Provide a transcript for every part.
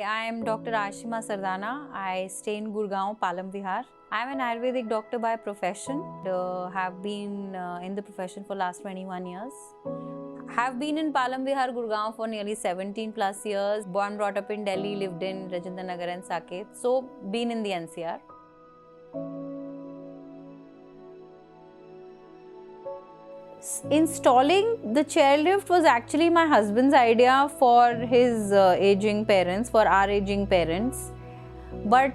I am Dr. Ashima Sardana. I stay in Gurugram, Palam Vihar. I am an Ayurvedic doctor by profession. Have been in the profession for last 21 years. Have been in Palam Vihar, Gurugram for nearly 17 plus years. Born, brought up in Delhi, lived in Rajendra Nagar and Saket. So, been in the NCR. Installing the chairlift was actually my husband's idea for his aging parents, for our aging parents. But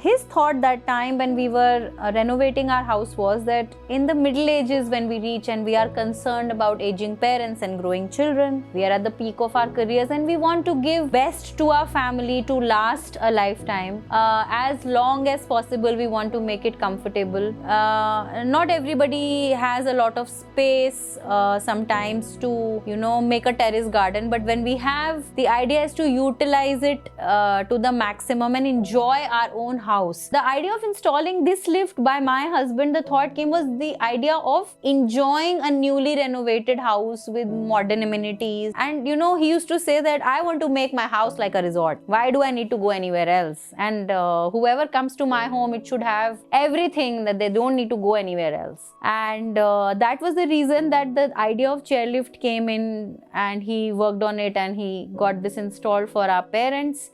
his thought that time when we were renovating our house was that in the middle ages when we reach and we are concerned about aging parents and growing children, we are at the peak of our careers and we want to give best to our family to last a lifetime. As long as possible, we want to make it comfortable. Not everybody has a lot of space sometimes to, make a terrace garden. But when we have, the idea is to utilize it to the maximum and enjoy our own house. The idea of installing this lift by my husband, the thought came was the idea of enjoying a newly renovated house with modern amenities. And he used to say that I want to make my house like a resort. Why do I need to go anywhere else? And whoever comes to my home, it should have everything that they don't need to go anywhere else. And that was the reason that the idea of chairlift came in, and he worked on it and he got this installed for our parents.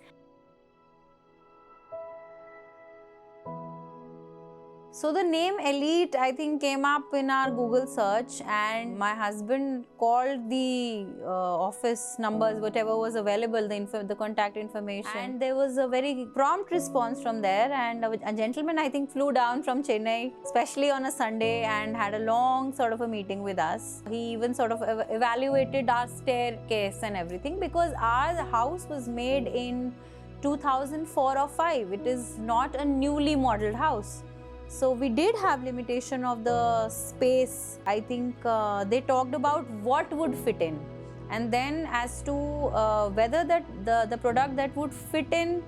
So the name Elite, I think, came up in our Google search, and my husband called the office numbers, whatever was available, the contact information, and there was a very prompt response from there. And a gentleman, I think, flew down from Chennai, especially on a Sunday, and had a long sort of a meeting with us. He even sort of evaluated our staircase and everything, because our house was made in 2004 or 5. It is not a newly modeled house. So we did have limitation of the space. I think they talked about what would fit in, and then as to whether that the product that would fit in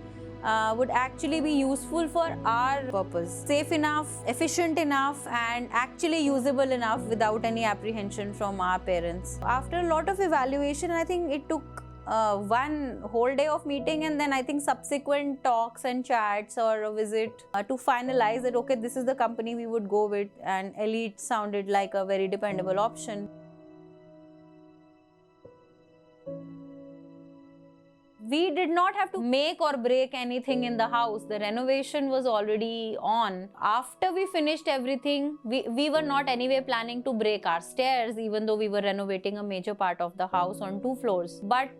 would actually be useful for our purpose. Safe enough, efficient enough, and actually usable enough without any apprehension from our parents. After a lot of evaluation, I think it took one whole day of meeting, and then I think subsequent talks and chats or a visit to finalize that, okay, this is the company we would go with, and Elite sounded like a very dependable option. We did not have to make or break anything in the house. The renovation was already on. After we finished everything, we were not anyway planning to break our stairs, even though we were renovating a major part of the house on 2 floors. But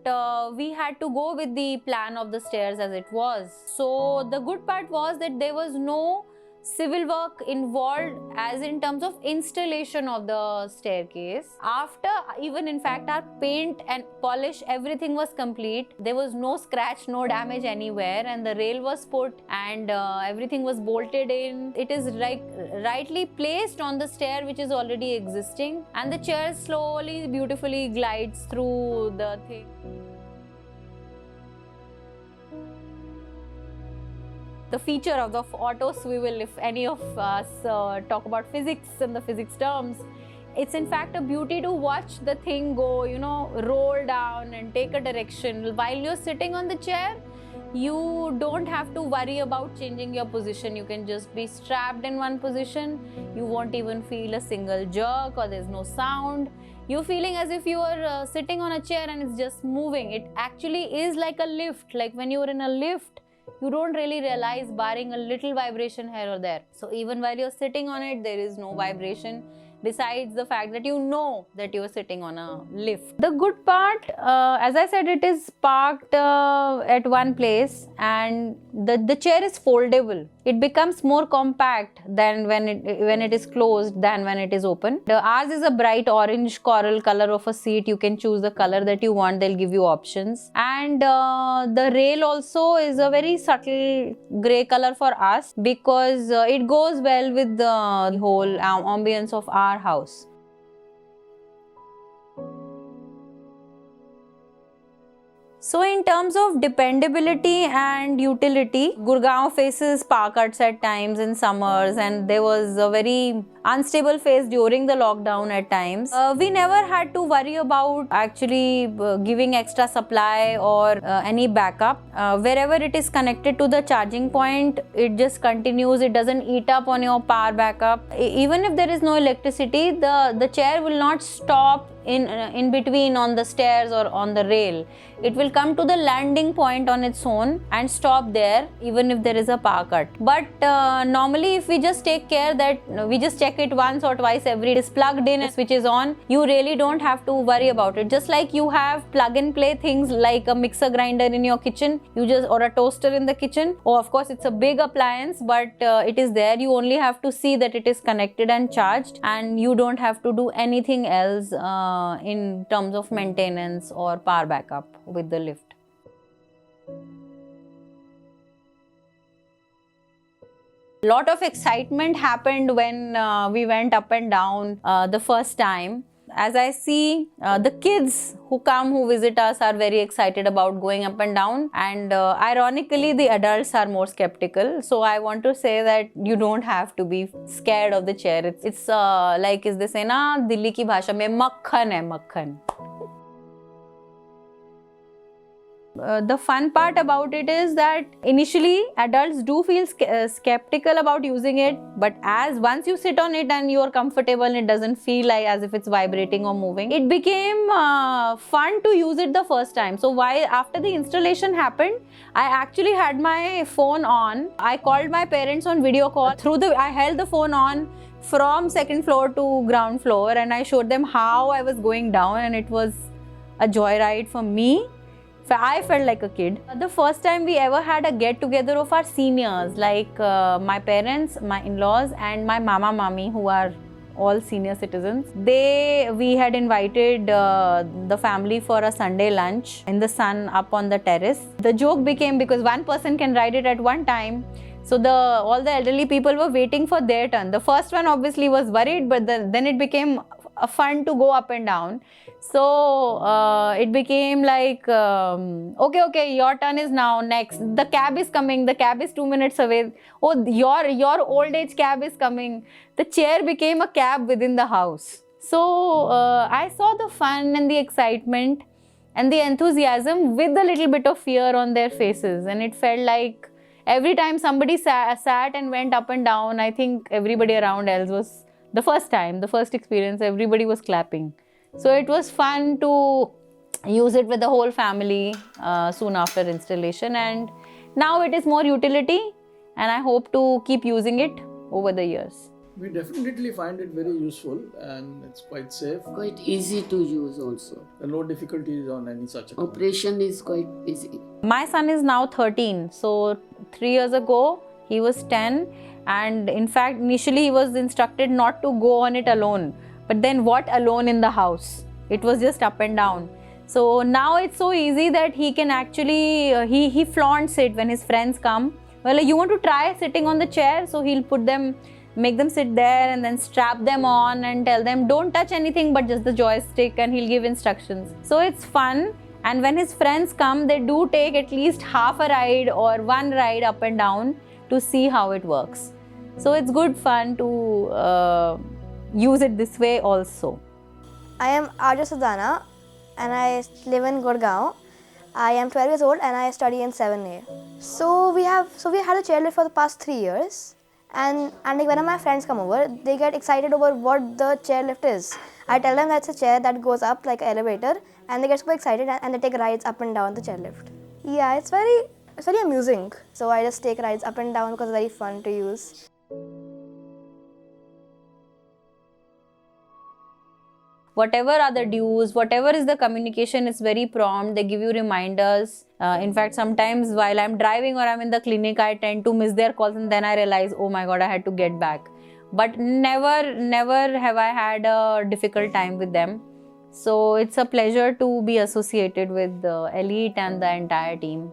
we had to go with the plan of the stairs as it was. So the good part was that there was no civil work involved as in terms of installation of the staircase. After, even in fact, our paint and polish, everything was complete. There was no scratch, no damage anywhere, and the rail was put and everything was bolted in. It is rightly placed on the stair which is already existing, and the chair slowly, beautifully glides through the thing. The feature of the auto swivel, if any of us talk about physics and the physics terms, it's in fact a beauty to watch the thing go, roll down and take a direction. While you're sitting on the chair, you don't have to worry about changing your position. You can just be strapped in one position. You won't even feel a single jerk, or there's no sound. You're feeling as if you are sitting on a chair and it's just moving. It actually is like a lift. Like when you're in a lift, you don't really realize, barring a little vibration here or there. So even while you're sitting on it, there is no vibration, besides the fact that you know that you're sitting on a lift. The good part, as I said, it is parked at one place, and the chair is foldable. It becomes more compact than when it is closed than when it is open. Ours is a bright orange coral color of a seat. You can choose the color that you want. They'll give you options. And the rail also is a very subtle grey color for us, because it goes well with the whole ambience of our house. So in terms of dependability and utility, Gurgaon faces power cuts at times in summers, and there was a very unstable phase during the lockdown at times. We never had to worry about actually giving extra supply or any backup. Wherever it is connected to the charging point, it just continues. It doesn't eat up on your power backup. Even if there is no electricity, the chair will not stop in between on the stairs or on the rail. It will come to the landing point on its own and stop there even if there is a power cut. But normally if we just take care that we just check it once or twice every it is plugged in and switch is on, you really don't have to worry about it. Just like you have plug and play things like a mixer grinder in your kitchen, you just or a toaster in the kitchen. Oh, of course it's a big appliance, but it is there. You only have to see that it is connected and charged, and you don't have to do anything else in terms of maintenance or power backup with the lift. Lot of excitement happened when we went up and down the first time. As I see, the kids who visit us are very excited about going up and down, and ironically the adults are more skeptical. So I want to say that you don't have to be scared of the chair. It's like is this na Delhi ki bhasha mein makhan hai, makhan. The fun part about it is that initially adults do feel skeptical about using it, but once you sit on it and you are comfortable and it doesn't feel like as if it's vibrating or moving, it became fun to use it the first time. So after the installation happened, I actually had my phone on. I called my parents on video call. I held the phone on from second floor to ground floor, and I showed them how I was going down, and it was a joyride for me. I felt like a kid. The first time we ever had a get-together of our seniors, like my parents, my in-laws and my mama mami, who are all senior citizens. We had invited the family for a Sunday lunch in the sun up on the terrace. The joke became, because one person can ride it at one time, so all the elderly people were waiting for their turn. The first one obviously was worried, but then it became fun to go up and down. So it became like, okay, your turn is now, next. The cab is coming, the cab is 2 minutes away. Oh, your old age cab is coming. The chair became a cab within the house. So I saw the fun and the excitement and the enthusiasm with a little bit of fear on their faces. And it felt like every time somebody sat and went up and down, I think everybody around else was, the first experience, everybody was clapping. So it was fun to use it with the whole family soon after installation, and now it is more utility, and I hope to keep using it over the years. We definitely find it very useful, and it's quite safe. Quite easy to use also. And no difficulties on any such account. Operation is quite easy. My son is now 13, so 3 years ago he was 10, and in fact initially he was instructed not to go on it alone. But then what alone in the house? It was just up and down. So now it's so easy that he can actually, he flaunts it when his friends come. Well, you want to try sitting on the chair? So he'll make them sit there and then strap them on and tell them don't touch anything but just the joystick, and he'll give instructions. So it's fun. And when his friends come, they do take at least half a ride or one ride up and down to see how it works. So it's good fun to use it this way also. I am Ashima Sardana and I live in Gurugram. I am 12 years old and I study in 7A. So we had a chairlift for the past 3 years, and like whenever my friends come over, they get excited over what the chairlift is. I tell them that's a chair that goes up like an elevator, and they get super excited and they take rides up and down the chairlift. Yeah, it's very amusing. So I just take rides up and down because it's very fun to use. Whatever are the dues, whatever is the communication, it's very prompt. They give you reminders. In fact, sometimes while I'm driving or I'm in the clinic, I tend to miss their calls, and then I realize, oh my God, I had to get back. But never have I had a difficult time with them. So it's a pleasure to be associated with the Elite and the entire team.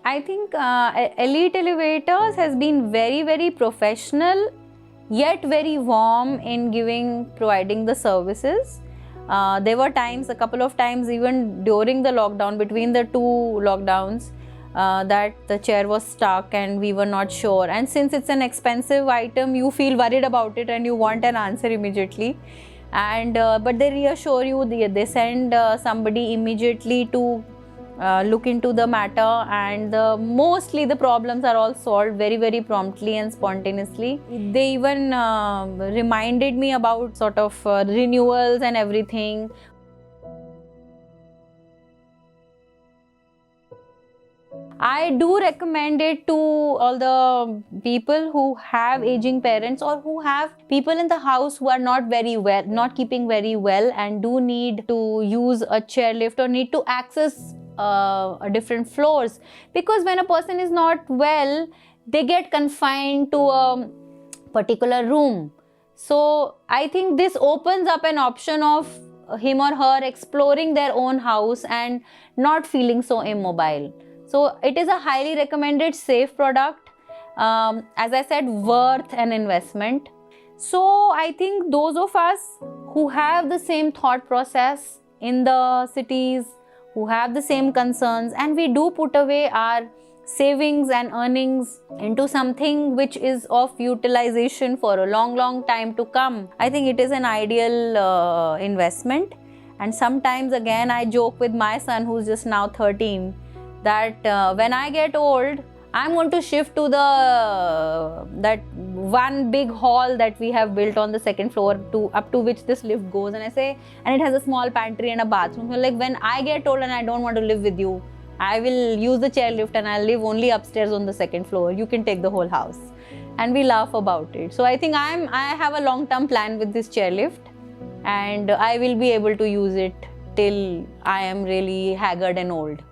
I think Elite Elevators has been very, very professional yet very warm in providing the services. There were times, a couple of times even during the lockdown, between the two lockdowns, that the chair was stuck and we were not sure. And since it's an expensive item, you feel worried about it and you want an answer immediately. And but they reassure you, they send somebody immediately to look into the matter, and mostly the problems are all solved very, very promptly and spontaneously. They even reminded me about sort of renewals and everything. I do recommend it to all the people who have aging parents or who have people in the house who are not keeping very well, and do need to use a chairlift or need to access different floors, because when a person is not well, they get confined to a particular room. So I think this opens up an option of him or her exploring their own house and not feeling so immobile. So it is a highly recommended, safe product. As I said, worth an investment. So I think those of us who have the same thought process in the cities, who have the same concerns, and we do put away our savings and earnings into something which is of utilization for a long, long time to come, I think it is an ideal investment. And sometimes again I joke with my son, who's just now 13, that when I get old, I'm going to shift to that one big hall that we have built on the second floor up to which this lift goes. And I say, and it has a small pantry and a bathroom. So like, when I get old and I don't want to live with you, I will use the chairlift and I'll live only upstairs on the second floor. You can take the whole house. And we laugh about it. So I think I have a long-term plan with this chairlift, and I will be able to use it till I am really haggard and old.